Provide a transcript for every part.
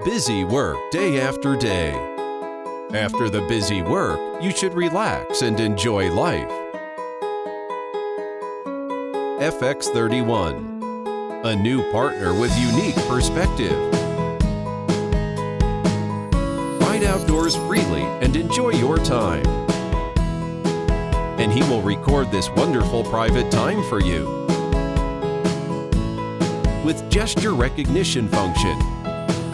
Busy work day after day. After the busy work, you should relax and enjoy life. FX31, a new partner with unique perspective. Ride outdoors freely and enjoy your time. And he will record this wonderful private time for you. With gesture recognition function,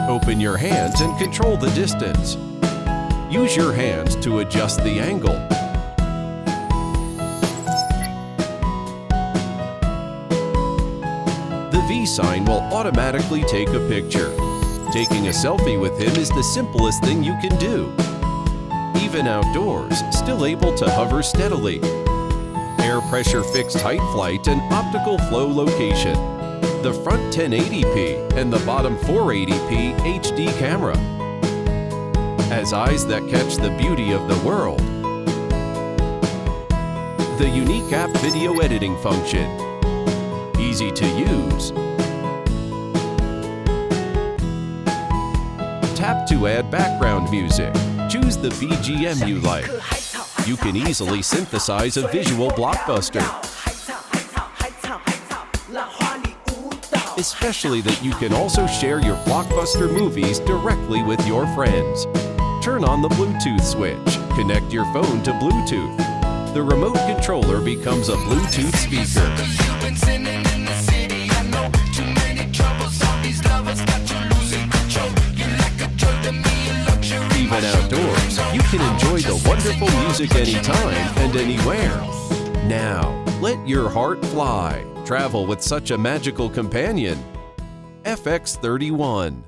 open your hands and control the distance. Use your hands to adjust the angle. The V sign will automatically take a picture. Taking a selfie with him is the simplest thing you can do. Even outdoors, still able to hover steadily. Air pressure fixed height flight and optical flow location. The front 1080p and the bottom 480p HD camera. As eyes that catch the beauty of the world. The unique app video editing function. Easy to use. Tap to add background music. Choose the BGM you like. You can easily synthesize a visual blockbuster. Especially that you can also share your blockbuster movies directly with your friends. Turn on the Bluetooth switch. Connect your phone to Bluetooth. The remote controller becomes a Bluetooth speaker. Even outdoors, you can enjoy the wonderful music anytime and anywhere. Now, let your heart fly. Travel with such a magical companion. FX31.